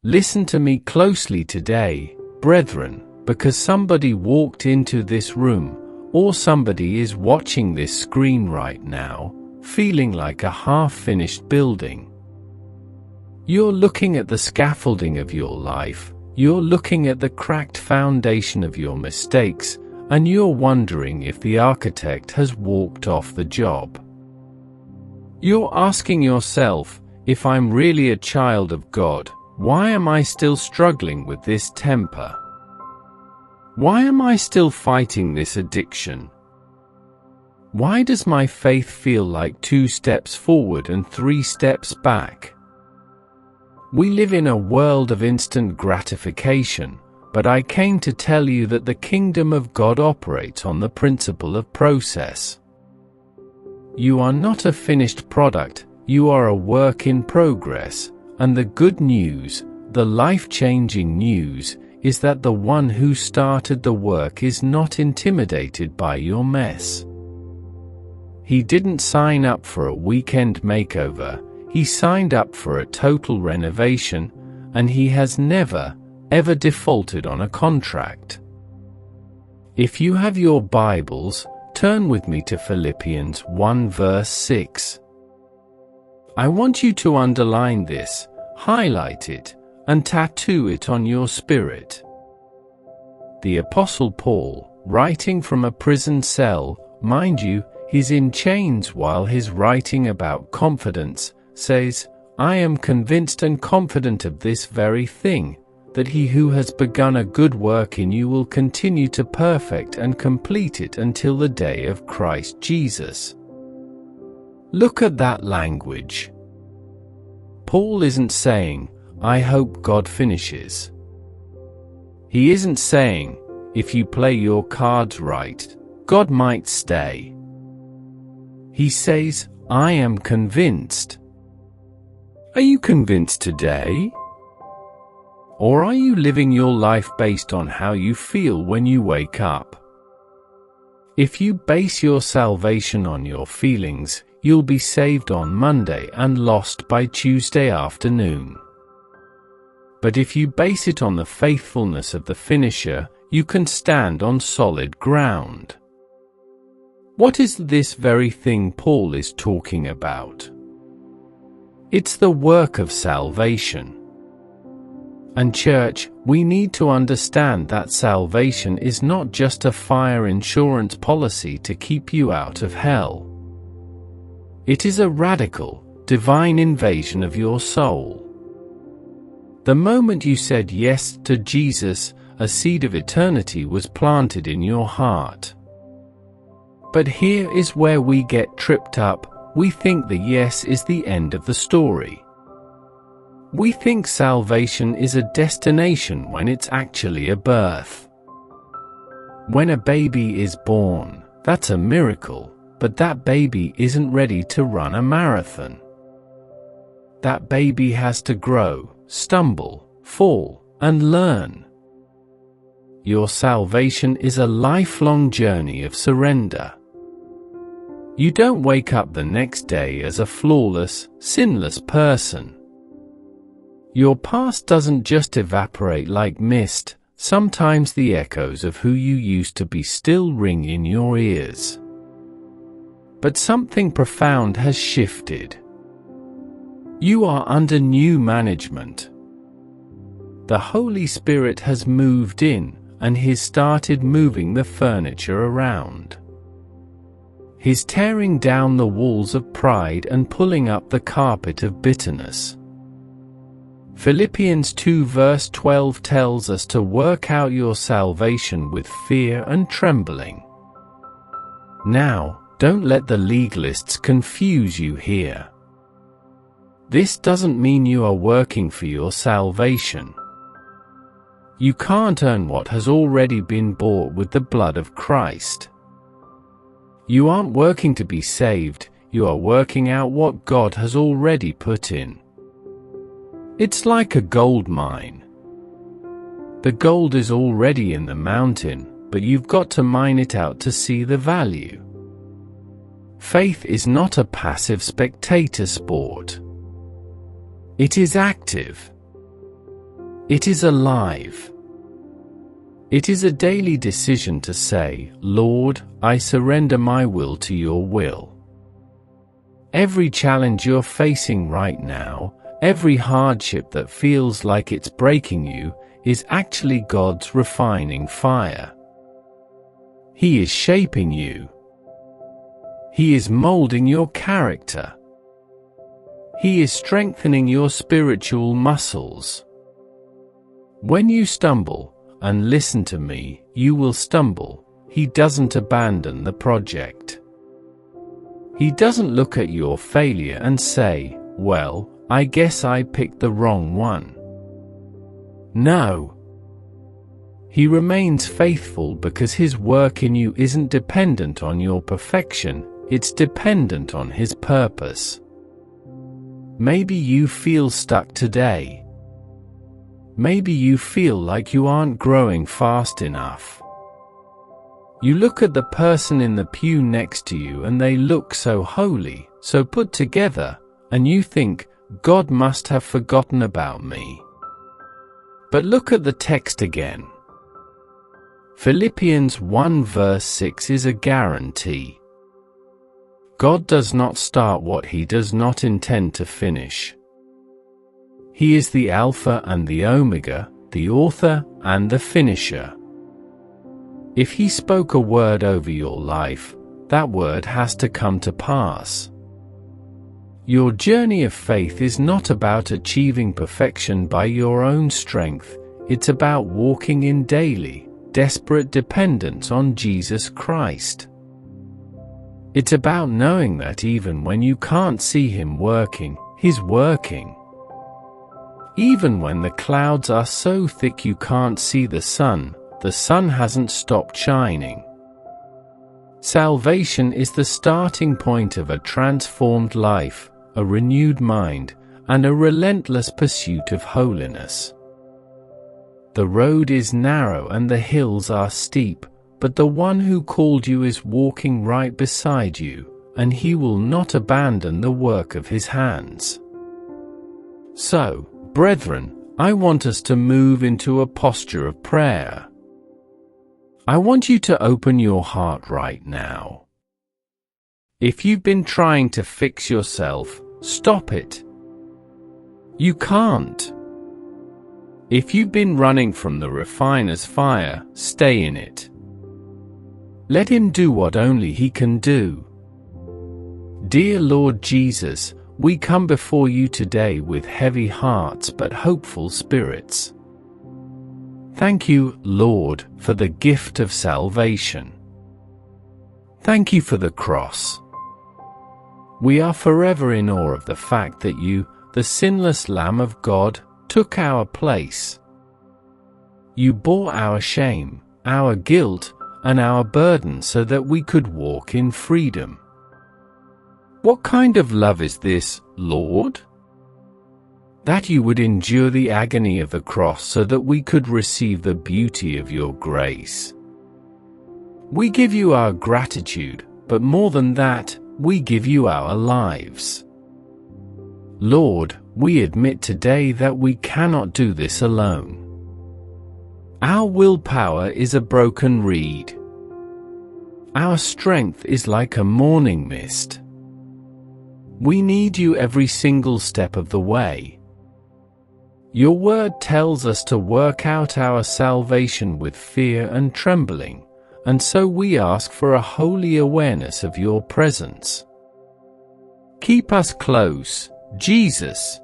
Listen to me closely today, brethren, because somebody walked into this room, or somebody is watching this screen right now, feeling like a half-finished building. You're looking at the scaffolding of your life, you're looking at the cracked foundation of your mistakes, and you're wondering if the architect has walked off the job. You're asking yourself, if I'm really a child of God, why am I still struggling with this temper? Why am I still fighting this addiction? Why does my faith feel like 2 steps forward and 3 steps back? We live in a world of instant gratification, but I came to tell you that the kingdom of God operates on the principle of process. You are not a finished product, you are a work in progress, and the good news, the life-changing news, is that the one who started the work is not intimidated by your mess. He didn't sign up for a weekend makeover, he signed up for a total renovation, and he has never, ever defaulted on a contract. If you have your Bibles, turn with me to Philippians 1 verse 6. I want you to underline this, highlight it, and tattoo it on your spirit. The Apostle Paul, writing from a prison cell, mind you, he's in chains while he's writing about confidence, says, I am convinced and confident of this very thing, that he who has begun a good work in you will continue to perfect and complete it until the day of Christ Jesus. Look at that language. Paul isn't saying, I hope God finishes. He isn't saying, if you play your cards right, God might stay. He says, I am convinced. Are you convinced today? Or are you living your life based on how you feel when you wake up? If you base your salvation on your feelings, you'll be saved on Monday and lost by Tuesday afternoon. But if you base it on the faithfulness of the finisher, you can stand on solid ground. What is this very thing Paul is talking about? It's the work of salvation. And church, we need to understand that salvation is not just a fire insurance policy to keep you out of hell. It is a radical, divine invasion of your soul. The moment you said yes to Jesus, a seed of eternity was planted in your heart. But here is where we get tripped up. We think the yes is the end of the story. We think salvation is a destination when it's actually a birth. When a baby is born, that's a miracle, but that baby isn't ready to run a marathon. That baby has to grow, stumble, fall, and learn. Your salvation is a lifelong journey of surrender. You don't wake up the next day as a flawless, sinless person. Your past doesn't just evaporate like mist, sometimes the echoes of who you used to be still ring in your ears. But something profound has shifted. You are under new management. The Holy Spirit has moved in, and He's started moving the furniture around. He's tearing down the walls of pride and pulling up the carpet of bitterness. Philippians 2 verse 12 tells us to work out your salvation with fear and trembling. Now, don't let the legalists confuse you here. This doesn't mean you are working for your salvation. You can't earn what has already been bought with the blood of Christ. You aren't working to be saved, you are working out what God has already put in. It's like a gold mine. The gold is already in the mountain, but you've got to mine it out to see the value. Faith is not a passive spectator sport. It is active. It is alive. It is a daily decision to say, Lord, I surrender my will to your will. Every challenge you're facing right now, every hardship that feels like it's breaking you, is actually God's refining fire. He is shaping you. He is molding your character. He is strengthening your spiritual muscles. When you stumble, and listen to me, you will stumble, He doesn't abandon the project. He doesn't look at your failure and say, well, I guess I picked the wrong one. No. He remains faithful because His work in you isn't dependent on your perfection, it's dependent on His purpose. Maybe you feel stuck today. Maybe you feel like you aren't growing fast enough. You look at the person in the pew next to you and they look so holy, so put together, and you think, God must have forgotten about me. But look at the text again. Philippians 1 verse 6 is a guarantee. God does not start what He does not intend to finish. He is the Alpha and the Omega, the author and the finisher. If He spoke a word over your life, that word has to come to pass. Your journey of faith is not about achieving perfection by your own strength, it's about walking in daily, desperate dependence on Jesus Christ. It's about knowing that even when you can't see Him working, He's working. Even when the clouds are so thick you can't see the sun hasn't stopped shining. Salvation is the starting point of a transformed life, a renewed mind, and a relentless pursuit of holiness. The road is narrow and the hills are steep, but the one who called you is walking right beside you, and He will not abandon the work of His hands. So, brethren, I want us to move into a posture of prayer. I want you to open your heart right now. If you've been trying to fix yourself, stop it. You can't. If you've been running from the refiner's fire, stay in it. Let Him do what only He can do. Dear Lord Jesus, we come before you today with heavy hearts but hopeful spirits. Thank you, Lord, for the gift of salvation. Thank you for the cross. We are forever in awe of the fact that you, the sinless Lamb of God, took our place. You bore our shame, our guilt, and our burden so that we could walk in freedom. What kind of love is this, Lord? That you would endure the agony of the cross so that we could receive the beauty of your grace. We give you our gratitude, but more than that, we give you our lives. Lord, we admit today that we cannot do this alone. Our willpower is a broken reed. Our strength is like a morning mist. We need you every single step of the way. Your word tells us to work out our salvation with fear and trembling, and so we ask for a holy awareness of your presence. Keep us close, Jesus.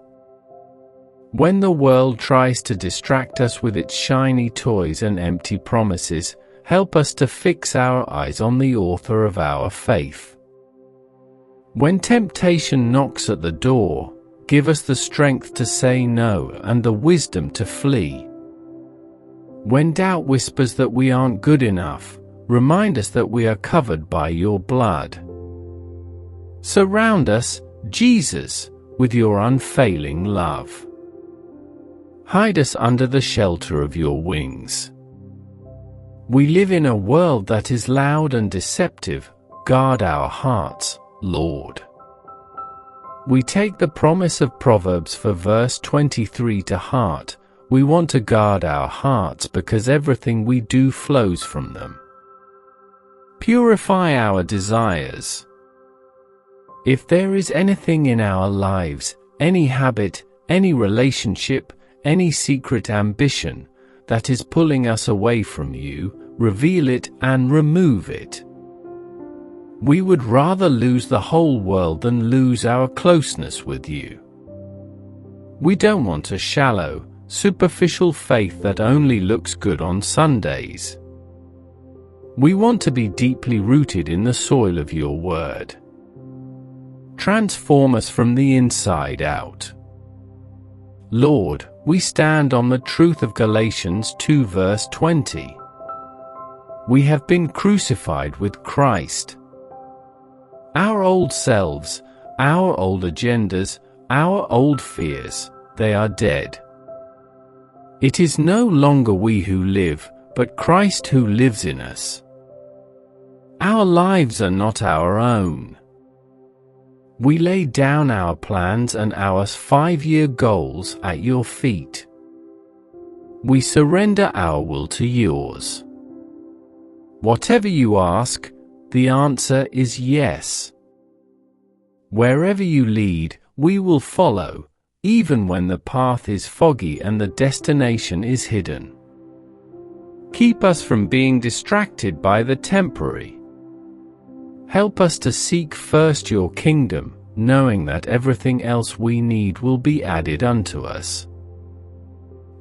When the world tries to distract us with its shiny toys and empty promises, help us to fix our eyes on the author of our faith. When temptation knocks at the door, give us the strength to say no and the wisdom to flee. When doubt whispers that we aren't good enough, remind us that we are covered by your blood. Surround us, Jesus, with your unfailing love. Hide us under the shelter of your wings. We live in a world that is loud and deceptive. Guard our hearts, Lord. We take the promise of Proverbs for verse 23 to heart. We want to guard our hearts because everything we do flows from them. Purify our desires. If there is anything in our lives, any habit, any relationship, any secret ambition, that is pulling us away from you, reveal it and remove it. We would rather lose the whole world than lose our closeness with you. We don't want a shallow, superficial faith that only looks good on Sundays. We want to be deeply rooted in the soil of your word. Transform us from the inside out. Lord, we stand on the truth of Galatians 2 verse 20. We have been crucified with Christ. Our old selves, our old agendas, our old fears, they are dead. It is no longer we who live, but Christ who lives in us. Our lives are not our own. We lay down our plans and our 5-year goals at your feet. We surrender our will to yours. Whatever you ask, the answer is yes. Wherever you lead, we will follow, even when the path is foggy and the destination is hidden. Keep us from being distracted by the temporary. Help us to seek first your kingdom, knowing that everything else we need will be added unto us.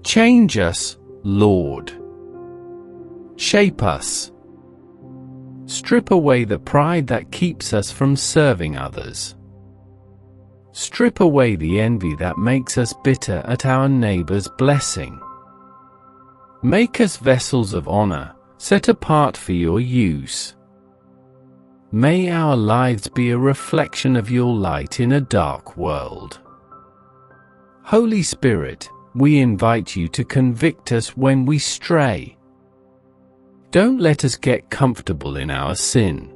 Change us, Lord. Shape us. Strip away the pride that keeps us from serving others. Strip away the envy that makes us bitter at our neighbor's blessing. Make us vessels of honor, set apart for your use. May our lives be a reflection of your light in a dark world. Holy Spirit, we invite you to convict us when we stray. Don't let us get comfortable in our sin.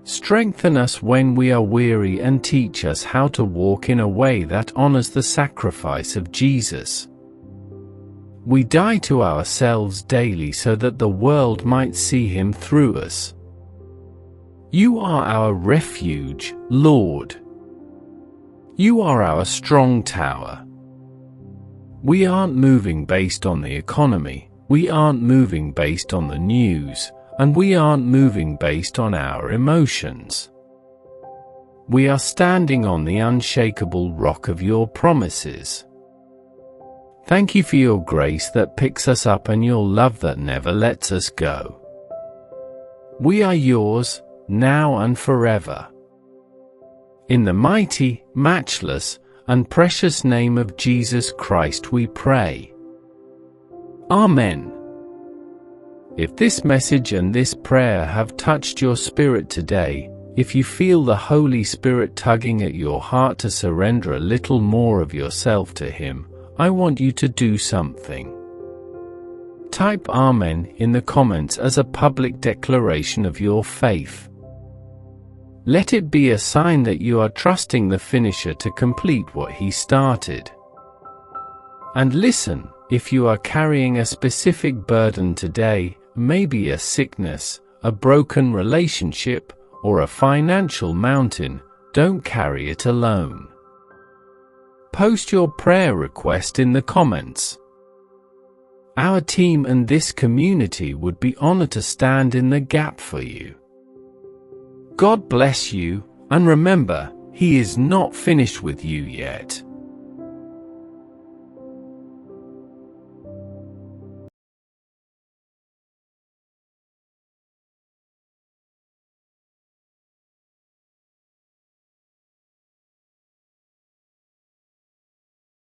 Strengthen us when we are weary and teach us how to walk in a way that honors the sacrifice of Jesus. We die to ourselves daily so that the world might see him through us. You are our refuge, Lord. You are our strong tower. We aren't moving based on the economy, we aren't moving based on the news, and we aren't moving based on our emotions. We are standing on the unshakable rock of your promises. Thank you for your grace that picks us up and your love that never lets us go. We are yours, now and forever. In the mighty, matchless, and precious name of Jesus Christ we pray. Amen. If this message and this prayer have touched your spirit today, if you feel the Holy Spirit tugging at your heart to surrender a little more of yourself to Him, I want you to do something. Type Amen in the comments as a public declaration of your faith. Let it be a sign that you are trusting the finisher to complete what he started. And listen, if you are carrying a specific burden today, maybe a sickness, a broken relationship, or a financial mountain, don't carry it alone. Post your prayer request in the comments. Our team and this community would be honored to stand in the gap for you. God bless you, and remember, He is not finished with you yet.